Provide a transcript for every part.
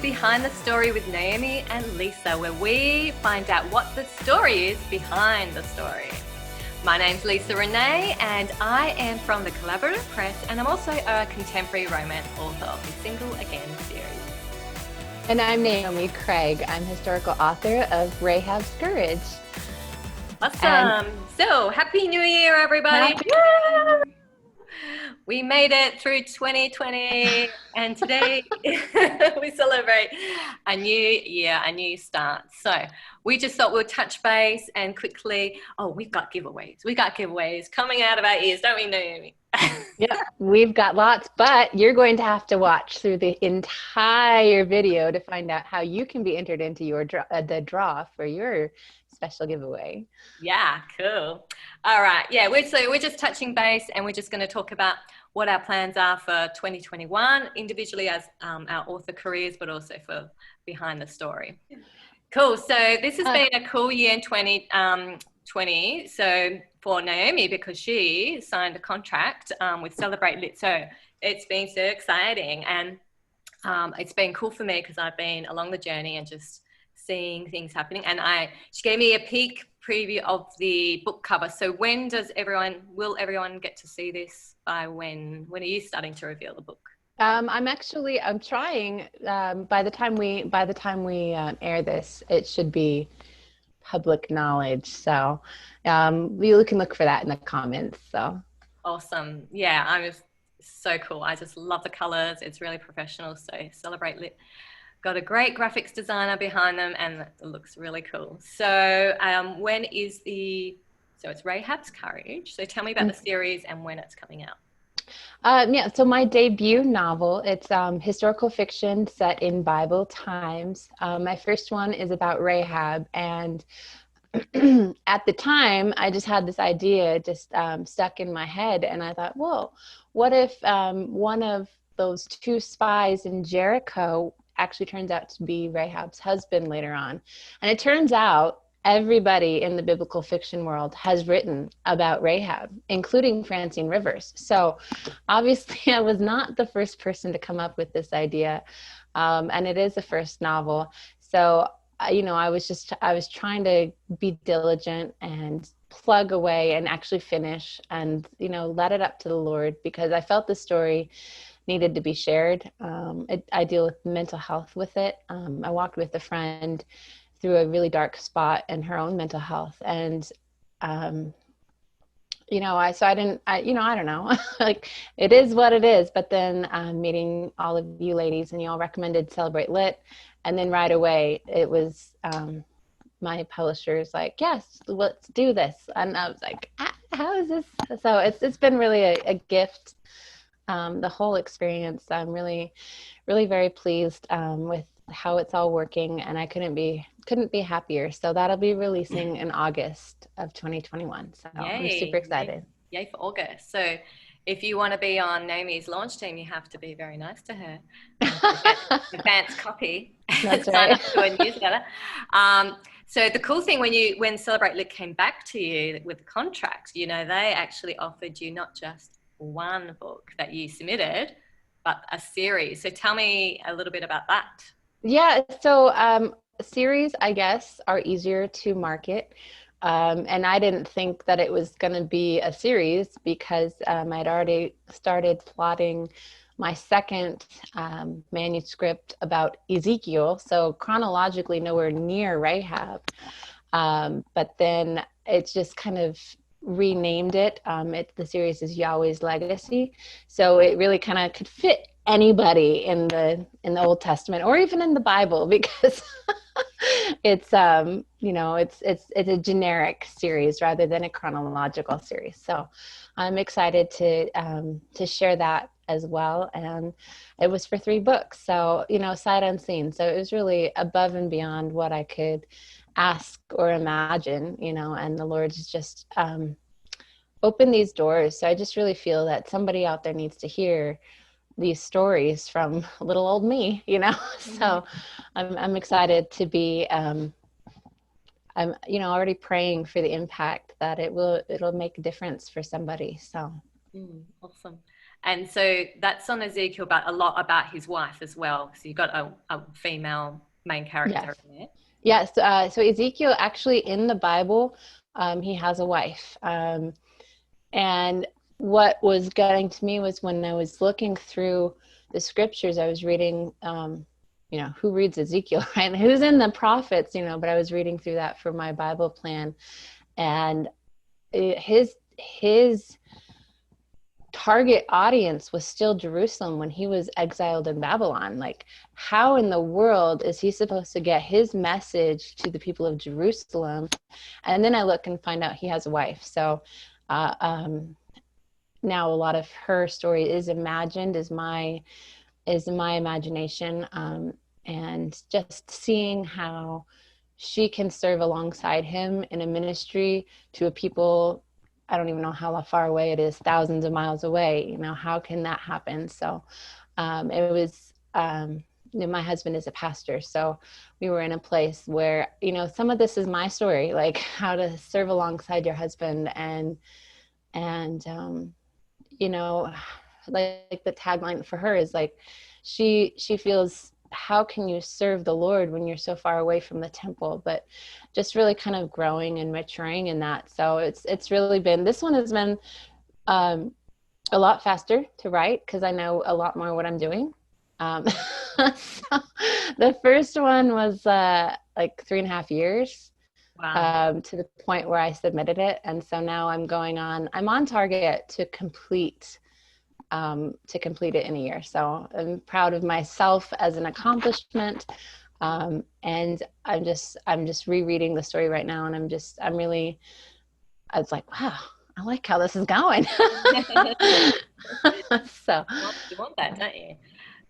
Behind the Story with Naomi and Lisa, where we find out what the story is behind the story. My name's Lisa Renee, and I am from the Collaborative Press, and I'm also a contemporary romance author of the Single Again series. And I'm Naomi Craig. I'm historical author of Rahab's Courage. Awesome. So, Happy New Year, everybody. We made it through 2020, and today we celebrate a new year, a new start. So we just thought we'll touch base and quickly, we've got giveaways. We got giveaways coming out of our ears, don't we, Naomi? Yeah, we've got lots, but you're going to have to watch through the entire video to find out how you can be entered into your the draw for your special giveaway. Yeah, cool. All right. Yeah, we're just touching base, and we're just going to talk about what our plans are for 2021, individually as our author careers, but also for behind the story. Cool. So this has been a cool year in 2020. So for Naomi, because she signed a contract with Celebrate Lit. So it's been so exciting, and it's been cool for me because I've been along the journey and just seeing things happening. And she gave me a peek preview of the book cover. So will everyone get to see this by when are you starting to reveal the book? I'm trying, by the time we air this, it should be public knowledge. So you can look for that in the comments. So awesome. Yeah, I'm just so cool. I just love the colors. It's really professional. So Celebrate Lit got a great graphics designer behind them, and it looks really cool. So so it's Rahab's Courage. So tell me about the series and when it's coming out. So my debut novel, it's historical fiction set in Bible times. My first one is about Rahab, and at the time, I just had this idea just stuck in my head, and I thought, whoa, what if one of those two spies in Jericho actually turns out to be Rahab's husband later on? And it turns out everybody in the biblical fiction world has written about Rahab, including Francine Rivers. So obviously I was not the first person to come up with this idea. And it is the first novel. So, I was trying to be diligent and plug away and actually finish and, let it up to the Lord, because I felt the story needed to be shared. I deal with mental health with it. I walked with a friend through a really dark spot in her own mental health. And, I don't know, like it is what it is. But then meeting all of you ladies, and you all recommended Celebrate Lit. And then right away it was, my publisher's like, yes, let's do this. And I was like, how is this? So it's been really a gift. The whole experience. I'm really, really very pleased with how it's all working, and I couldn't be happier. So that'll be releasing in August of 2021. So yay, I'm super excited. Yay for August. So if you want to be on Naomi's launch team, you have to be very nice to her. Advance copy. That's Sign right. up to a newsletter. So the cool thing when Celebrate Lit came back to you with the contract, they actually offered you not just one book that you submitted, but a series. So tell me a little bit about that. Yeah. So series, I guess, are easier to market. And I didn't think that it was going to be a series because I'd already started plotting my second manuscript about Ezekiel. So chronologically nowhere near Rahab. But then it's just kind of renamed it. The series is Yahweh's Legacy. So it really kind of could fit anybody in the Old Testament or even in the Bible, because it's it's a generic series rather than a chronological series. So I'm excited to share that as well. And it was for 3 books. So, sight unseen. So it was really above and beyond what I could ask or imagine, and the Lord's just open these doors. So I just really feel that somebody out there needs to hear these stories from little old me, So I'm excited to be, I'm already praying for the impact that it'll make a difference for somebody. So awesome. And so that's on Ezekiel, but a lot about his wife as well. So you've got a female main character Yes. in there. Yes. So Ezekiel actually in the Bible, he has a wife. And what was getting to me was when I was looking through the scriptures, I was reading, who reads Ezekiel, right? Who's in the prophets, but I was reading through that for my Bible plan. And his target audience was still Jerusalem when he was exiled in Babylon. Like, how in the world is he supposed to get his message to the people of Jerusalem? And then I look and find out he has a wife. So now a lot of her story is imagined, is my imagination, and just seeing how she can serve alongside him in a ministry to a people, I don't even know how far away it is, thousands of miles away. How can that happen? So it was, my husband is a pastor, so we were in a place where, some of this is my story, like how to serve alongside your husband, and like the tagline for her is like, she feels, how can you serve the Lord when you're so far away from the temple? But just really kind of growing and maturing in that. So it's really been, this one has been a lot faster to write because I know a lot more what I'm doing. So the first one was like 3.5 years. Wow. To the point where I submitted it. And so now I'm on target to complete it in a year. So I'm proud of myself as an accomplishment. And I'm just rereading the story right now. And I was like, wow, I like how this is going. So You want that, don't you?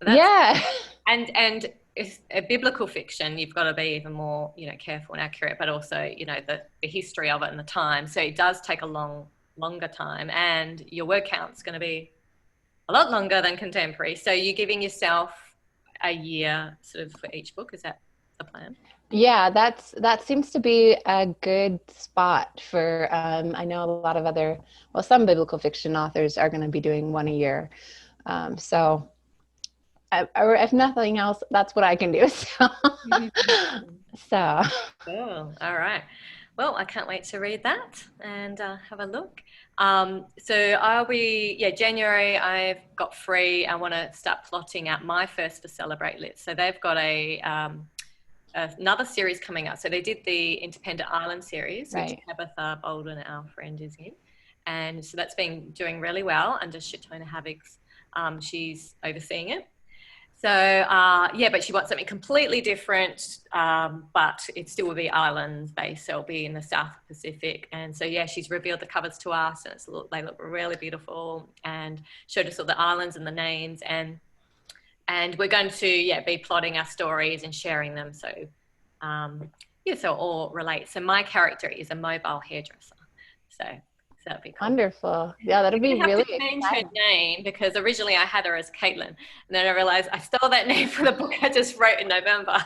That's yeah. and it's a biblical fiction. You've got to be even more, careful and accurate, but also, the history of it and the time. So it does take a longer time, and your word count's going to be a lot longer than contemporary. So you're giving yourself a year sort of for each book. Is that the plan? Yeah, that seems to be a good spot for, I know a lot of some biblical fiction authors are going to be doing one a year. So or if nothing else, that's what I can do. So, so Cool. All right. Well, I can't wait to read that and have a look. So January I've got free. I want to start plotting out my first for Celebrate Lit. So they've got another series coming up. So they did the Independent Island series, which right. Tabitha Bolden, our friend, is in. And so that's been doing really well under Shatona Havoc's. She's overseeing it. So, but she wants something completely different, but it still will be island-based, so it'll be in the South Pacific. And so, she's revealed the covers to us, and they look really beautiful, and showed us all the islands and the names, and we're going to, be plotting our stories and sharing them. So, so it all relates. So my character is a mobile hairdresser. So that'd be cool. Wonderful. Yeah, that'd be really to change exciting. her name because originally I had her as Caitlin, and then I realized I stole that name from the book I just wrote in November.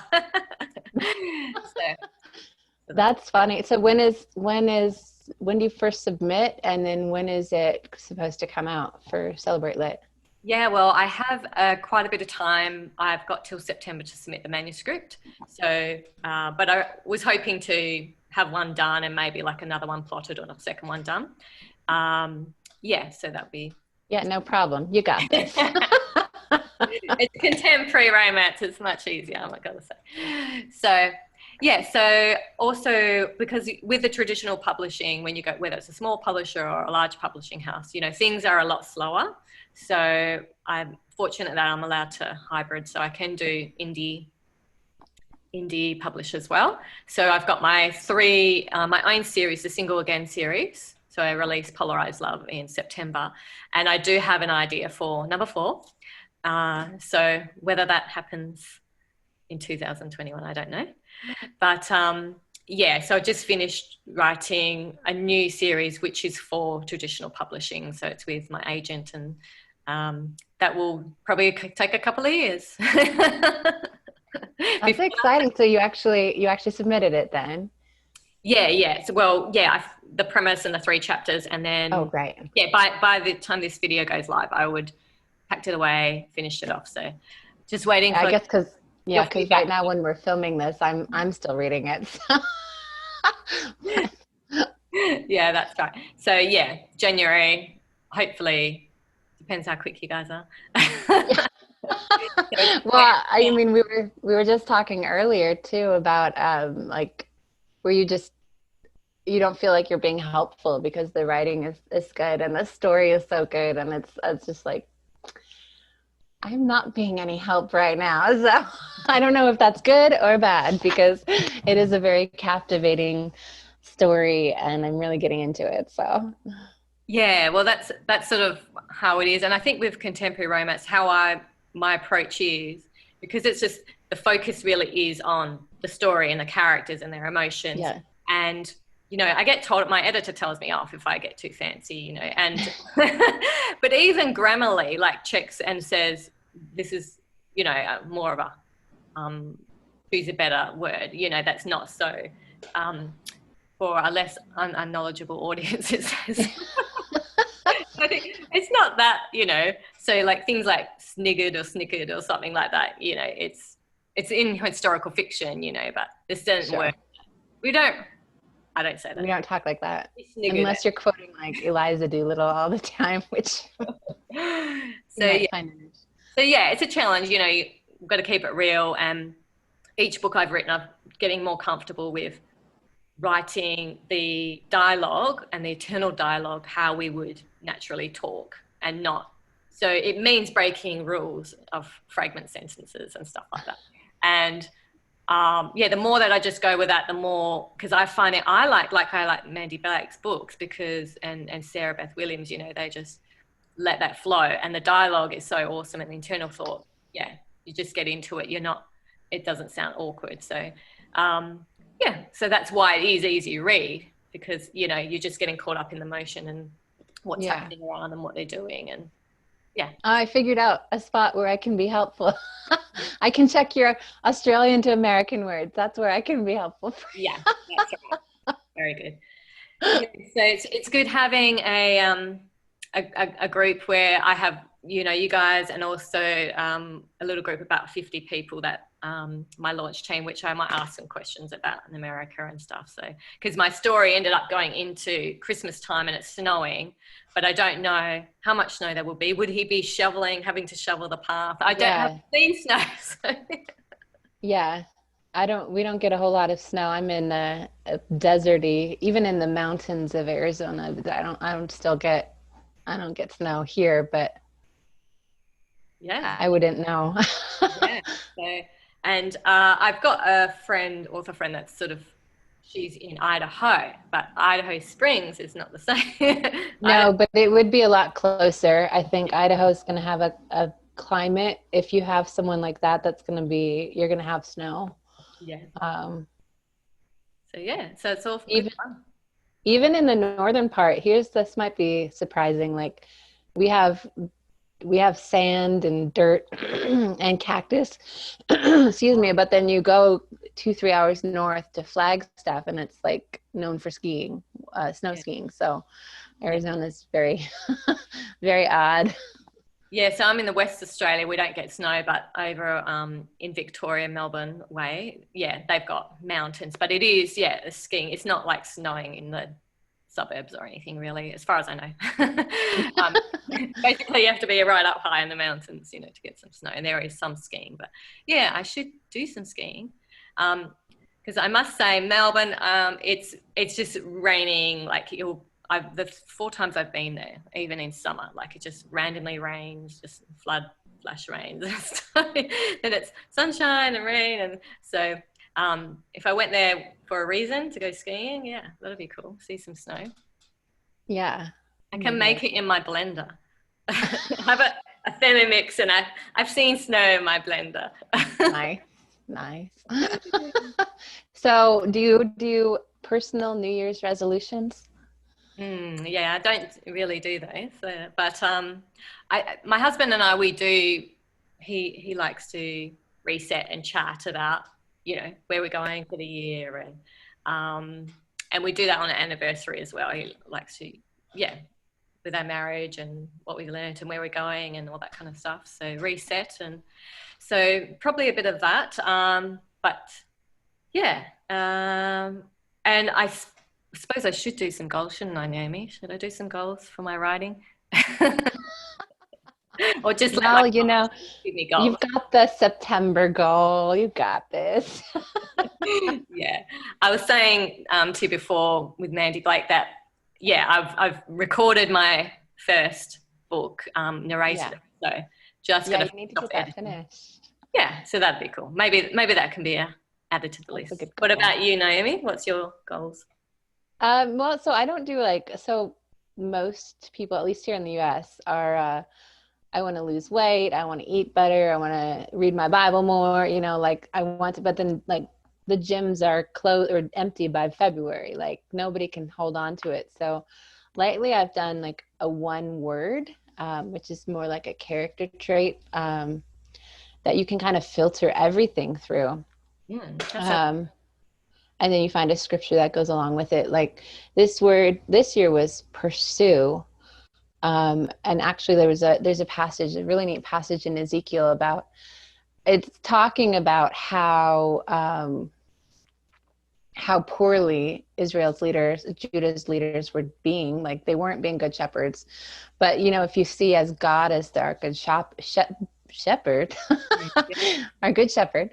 so That's funny. So when do you first submit, and then when is it supposed to come out for Celebrate Lit? Yeah, well, I have quite a bit of time. I've got till September to submit the manuscript. So, but I was hoping to have one done and maybe like another one plotted or a second one done. So that'd be. Yeah, no problem. You got this. It's contemporary romance. It's much easier, I'm not going to say. So also because with the traditional publishing, when you go, whether it's a small publisher or a large publishing house, things are a lot slower. So I'm fortunate that I'm allowed to hybrid, so I can do indie publish as well. So I've got my my own series, the Single Again series. So I released Polarized Love in September, and I do have an idea for number 4. So whether that happens in 2021, I don't know. But so I just finished writing a new series, which is for traditional publishing. So it's with my agent, and that will probably take a couple of years. That's exciting. So you actually submitted it then? Yeah. So, well, yeah, the premise and the 3 chapters, and Oh, then great. yeah, by the time this video goes live, I would packed it away, finished it off. So, just waiting I for guess your because right feedback. now when we're filming this, I'm still reading it. So. Yeah, that's right. So yeah, January, hopefully, depends how quick you guys are. So, Well, I yeah. mean, we were just talking earlier too about like where you don't feel like you're being helpful because the writing is good and the story is so good, and it's just like I'm not being any help right now. So I don't know if that's good or bad because it is a very captivating story and I'm really getting into it. So Yeah, well, that's sort of how it is, and I think with contemporary romance, how I my approach is because it's just the focus really is on the story and the characters and their emotions, yeah. and I get told my editor tells me off if I get too fancy, and but even Grammarly like checks and says this is more of a choose a better word, that's not so for a less unknowledgeable audience. It says. I think it's not that, so like things like sniggered or snickered or something like that, it's in historical fiction, but there's certain Sure. words. We don't, I don't say We that. don't talk like that We sniggered unless you're quoting like Eliza Doolittle all the time, which it. you So yeah, might find interesting. it's a challenge, you've got to keep it real. And each book I've written, I'm getting more comfortable with writing the dialogue and the internal dialogue how we would naturally talk and not so it means breaking rules of fragment sentences and stuff like that. And yeah, the more that I just go with that, the more, because I find it, I like Mandy Blake's books because and Sarah Beth Williams, they just let that flow, and the dialogue is so awesome, and the internal thought, yeah, you just get into it, it doesn't sound awkward. So yeah, so that's why it is easy to read, because you're just getting caught up in the motion and what's Yeah. happening around and what they're doing. And yeah. I figured out a spot where I can be helpful. I can check your Australian to American words. That's where I can be helpful. Yeah, that's right. Very good. Yeah, so it's good having a group where I have you guys, and also a little group about 50 people that my launch team, which I might ask some questions about in America and stuff. So because my story ended up going into Christmas time and it's snowing, but I don't know how much snow there will be. Would he be having to shovel the path? I don't have Yeah. seen snow. So. Yeah. We don't get a whole lot of snow. I'm in a deserty, even in the mountains of Arizona. I don't get snow here, but Yeah. I wouldn't know. Yeah. So, and I've got a author friend that's she's in Idaho, but Idaho Springs is not the same. No, but it would be a lot closer. I think Idaho's going to have a climate. If you have someone like that, you're going to have snow. Yeah. Um, So yeah, so it's all good even fun. even in the northern part, this might be surprising. Like we have we have sand and dirt and cactus. Excuse me, but then you go 2-3 hours north to Flagstaff, and it's like known for skiing, snow Yeah. skiing. So Yeah. Arizona's very, very odd. Yeah, so I'm in the West Australia. We don't get snow, but over in Victoria, Melbourne way, yeah, they've got mountains. But it is, yeah, a skiing. It's not like snowing in the suburbs or anything, really, as far as I know. Basically, you have to be right up high in the mountains, to get some snow. And there is some skiing, but yeah, I should do some skiing. Because I must say, Melbourne, it's just raining. Like the 4 times I've been there, even in summer, like it just randomly rains, just flash rains. Then it's sunshine and rain, and so if I went there for a reason to go skiing, yeah, that'd be cool. See some snow. Yeah. I Oh my can make gosh. it in my blender. I have a Thermomix, and I've seen snow in my blender. Nice. Nice. So do you do personal New Year's resolutions? Yeah, I don't really do those, but my husband and I, we do. He likes to reset and chat about where we're going for the year, and And we do that on an anniversary as well. He likes to, yeah, with our marriage and what we learned and where we're going and all that kind of stuff. So reset. And so probably a bit of that. But yeah. And I suppose I should do some goals, shouldn't I, Naomi? Should I do some goals for my writing? Or just let my Well, you know, give me goals? you've got the September goal. You got this. Yeah, I was saying to you before with Mandy Blake that yeah, I've recorded my first book, narrated Yeah. it, so just Yeah, gonna you need finish to off get that editing. finished. Yeah, so that'd be cool. Maybe that can be added to the That's a list. good What goal. about you, Naomi? What's your goals? Well, so I don't do like, so most people, at least here in the US, are I want to lose weight, I want to eat better, I want to read my Bible more, you know, like I want to, but then like the gyms are closed or empty by February. Like nobody can hold on to it. So lately I've done like a one word, which is more like a character trait that you can kind of filter everything through. That's a Um, and then you find a scripture that goes along with it. Like this word this year was pursue. And actually there's a passage, a really neat passage in Ezekiel about, it's talking about how poorly Israel's leaders, Judah's leaders were being, like they weren't being good shepherds. But you know, if you see as God as our good shepherd, our good shepherd,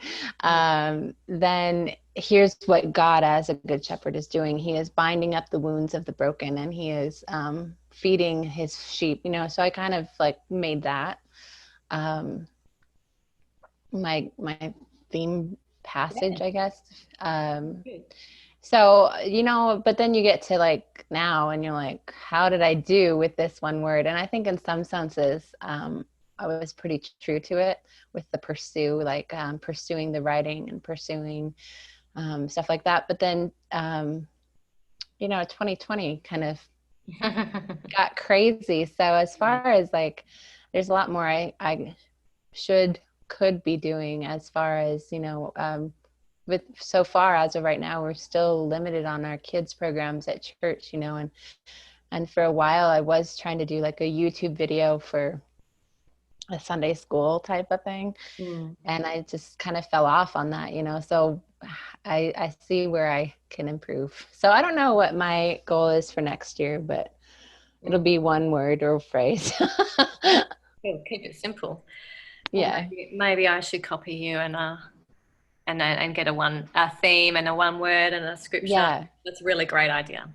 then here's what God as a good shepherd is doing. He is binding up the wounds of the broken, and he is feeding his sheep, you know. So I kind of like made that my theme passage, I guess. So, you know, but then you get to like now and you're like, how did I do with this one word? And I think in some senses, I was pretty true to it with the pursue, like pursuing the writing and pursuing stuff like that. But then, you know, 2020 kind of got crazy. So as far as like, there's a lot more I could be doing as far as, you know, with so far as of right now, we're still limited on our kids programs at church, you know, and for a while I was trying to do like a YouTube video for a Sunday school type of thing. And I just kind of fell off on that, you know, so I see where I can improve. So I don't know what my goal is for next year, but it'll be one word or phrase. Keep it simple. Well, Yeah. maybe I should copy you and get a theme and a one word and a scripture. Yeah. That's a really great idea.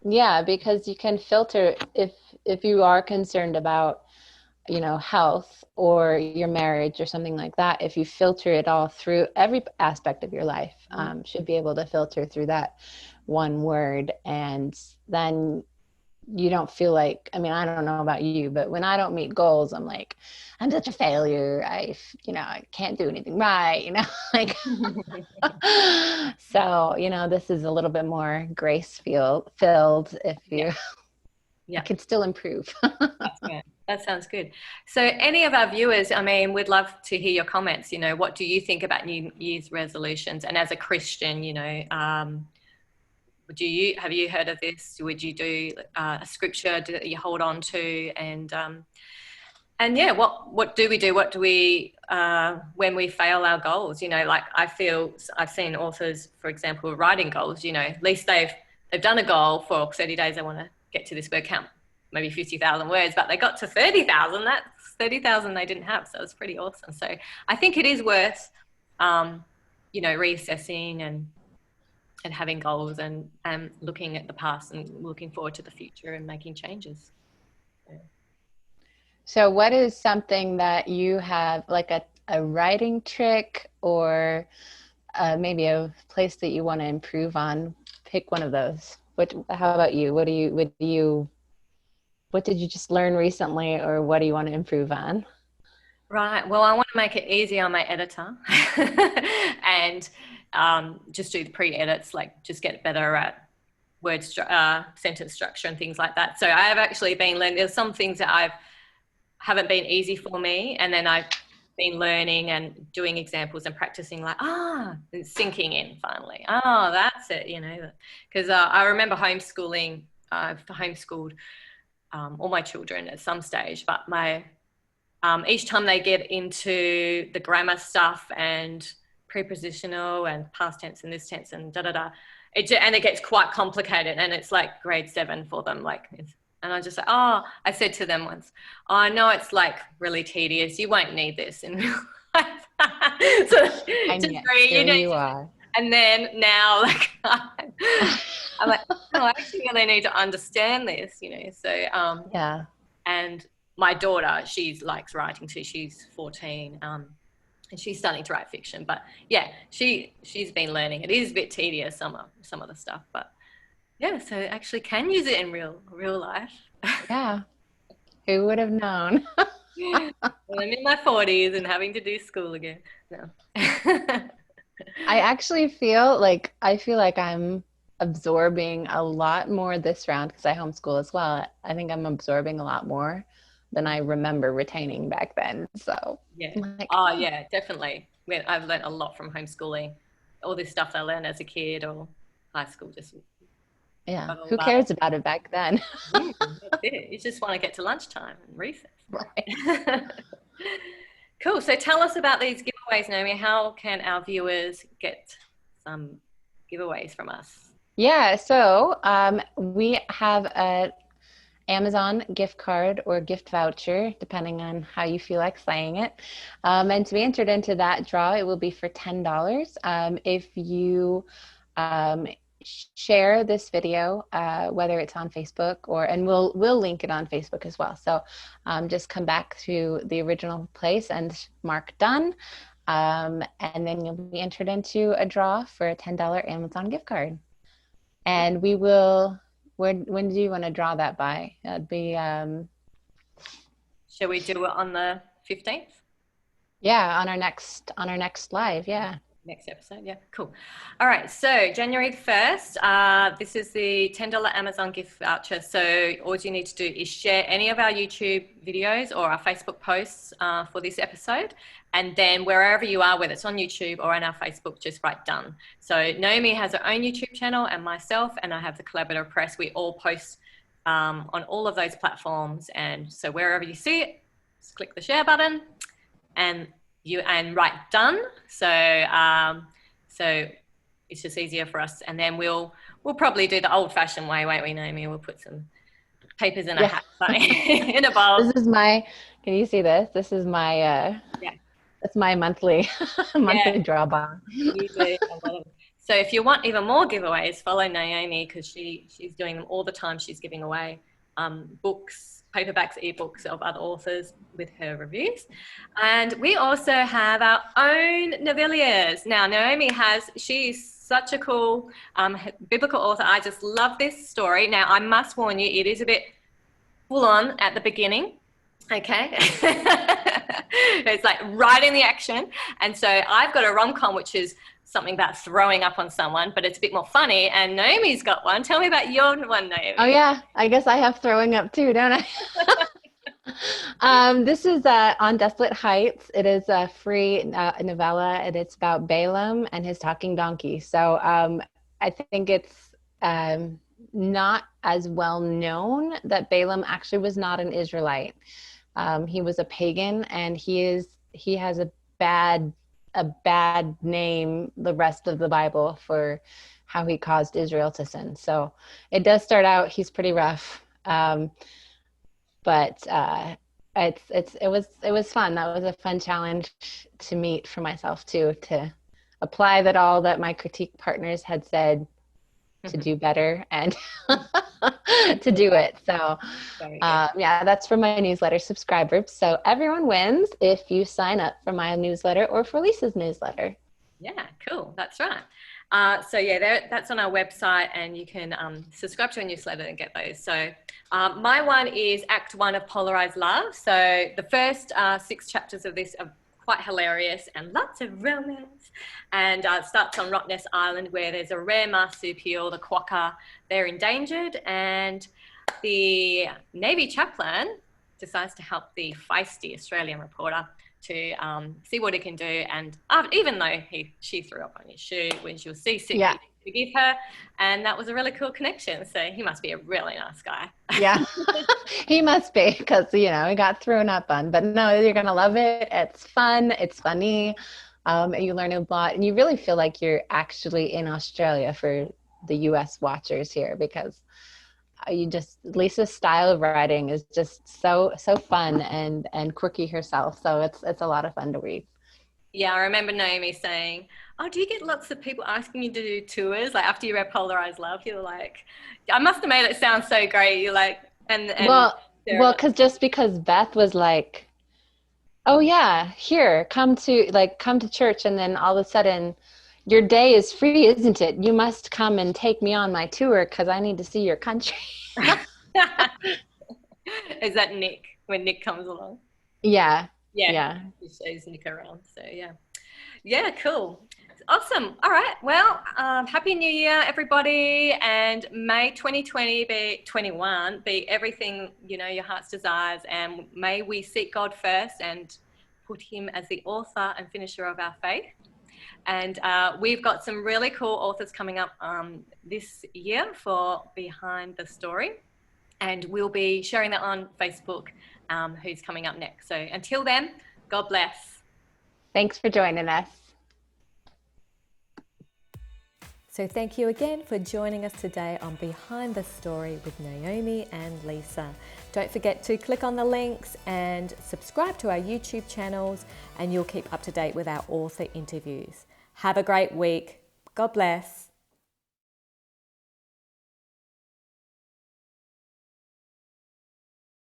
Yeah, because you can filter if you are concerned about, you know, health or your marriage or something like that. If you filter it all through every aspect of your life, should be able to filter through that one word, and then you don't feel like, I mean, I don't know about you, but when I don't meet goals, I'm like, I'm such a failure. You know, I can't do anything right, you know, like, so, you know, this is a little bit more filled if you Yeah. can still improve. That's good. That sounds good. So, any of our viewers, I mean, we'd love to hear your comments. You know, what do you think about New Year's resolutions? And as a Christian, you know, have you heard of this? Would you do a scripture that you hold on to? And yeah, what do we do? What do we when we fail our goals? You know, like I feel I've seen authors, for example, writing goals. You know, at least they've done a goal for 30 days. They want to get to this word count, maybe 50,000 words, but they got to 30,000. That's 30,000 they didn't have, so it's pretty awesome. So I think it is worth, you know, reassessing and having goals and looking at the past and looking forward to the future and making changes. So what is something that you have, like a writing trick or maybe a place that you want to improve on? Pick one of those. How about you? What did you just learn recently, or what do you want to improve on? Right. Well, I want to make it easy on my editor and just do the pre-edits, like just get better at sentence structure and things like that. So I have actually been learning. There's some things that haven't been easy for me, and then I been learning and doing examples and practicing, like, and sinking in finally. Oh, that's it, you know, because I remember homeschooling. I've homeschooled all my children at some stage, but my each time they get into the grammar stuff and prepositional and past tense and this tense and and it gets quite complicated, and it's like grade 7 for them, like. And I just like, I said to them once, I know it's like really tedious. You won't need this in real life. So And yet, here you are. And then now, like, I'm like, no, I actually really need to understand this, you know. So, yeah. And my daughter, she likes writing too. She's 14, and she's starting to write fiction. But yeah, she's been learning. It is a bit tedious, some of the stuff, but. Yeah, so actually can use it in real life. Yeah. Who would have known? Well, I'm in my 40s and having to do school again. No. I actually feel like I'm absorbing a lot more this round because I homeschool as well. I think I'm absorbing a lot more than I remember retaining back then. So yeah. Like, Yeah, definitely. I've learned a lot from homeschooling. All this stuff I learned as a kid or high school, just yeah, who cares about it back then? That's it. You just want to get to lunchtime and recess. Right. Cool. So tell us about these giveaways, Naomi. How can our viewers get some giveaways from us? Yeah, so we have a Amazon gift card or gift voucher, depending on how you feel like saying it. And to be entered into that draw, it will be for $10. If you share this video, whether it's on Facebook and we'll link it on Facebook as well. So just come back to the original place and mark done. And then you'll be entered into a draw for a $10 Amazon gift card. And we will, when do you want to draw that by? That'd be... Shall we do it on the 15th? Yeah, on our next live, yeah. Next episode, yeah, cool. All right, so January 1st, this is the $10 Amazon gift voucher. So all you need to do is share any of our YouTube videos or our Facebook posts for this episode. And then wherever you are, whether it's on YouTube or on our Facebook, just write done. So Naomi has her own YouTube channel and myself, and I have the Collaborative Press. We all post on all of those platforms. And so wherever you see it, just click the share button and write done. So it's just easier for us. And then we'll probably do the old fashioned way, won't we, Naomi? We'll put some papers in a hat in a bowl. This is can you see this? This is my, that's my monthly draw bar. You do. So if you want even more giveaways, follow Naomi because she's doing them all the time. She's giving away books, paperbacks, ebooks of other authors with her reviews. And we also have our own novellas. Now, Naomi she's such a cool biblical author. I just love this story. Now, I must warn you, it is a bit full on at the beginning. Okay. It's like right in the action. And so I've got a rom-com, which is something about throwing up on someone, but it's a bit more funny. And Naomi's got one. Tell me about your one, Naomi. Oh yeah, I guess I have throwing up too, don't I? This is on Desolate Heights. It is a free novella, and it's about Balaam and his talking donkey. So I think it's not as well known that Balaam actually was not an Israelite. He was a pagan, and he has a bad name the rest of the Bible for how he caused Israel to sin. So it does start out, he's pretty rough. But it was fun. That was a fun challenge to meet for myself too, to apply all that my critique partners had said to do better and to do it. So that's for my newsletter subscribers. So everyone wins if you sign up for my newsletter or for Lisa's newsletter. Yeah, cool. That's right. That's on our website, and you can subscribe to a newsletter and get those. So my one is Act 1 of Polarized Love. So the first 6 chapters of this are quite hilarious and lots of romance. And it starts on Rottnest Island, where there's a rare marsupial, the quokka. They're endangered, and the Navy chaplain decides to help the feisty Australian reporter to see what he can do. And even though she threw up on his shoe when she was seasick, Yeah. he forgive her, and that was a really cool connection. So he must be a really nice guy. Yeah, he must be because, he got thrown up on. But no, you're going to love it. It's fun. It's funny. You learn a lot. And you really feel like you're actually in Australia for the US watchers here, because Lisa's style of writing is just so fun and quirky herself. So it's a lot of fun to read. Yeah, I remember Naomi saying, "Oh, do you get lots of people asking you to do tours? Like after you read Polarized Love, you're like, I must have made it sound so great. You're like, and Well, because Beth was like, oh yeah, here, come to church, and then all of a sudden, your day is free, isn't it? You must come and take me on my tour because I need to see your country. Is that Nick when Nick comes along? Yeah, Yeah, yeah. he shows Nick around. So yeah, cool. Awesome. All right. Well, Happy New Year, everybody. And may 2020 be 21, be everything, your heart's desires. And may we seek God first and put him as the author and finisher of our faith. And we've got some really cool authors coming up this year for Behind the Story. And we'll be sharing that on Facebook, who's coming up next. So until then, God bless. Thanks for joining us. So thank you again for joining us today on Behind the Story with Naomi and Lisa. Don't forget to click on the links and subscribe to our YouTube channels, and you'll keep up to date with our author interviews. Have a great week. God bless.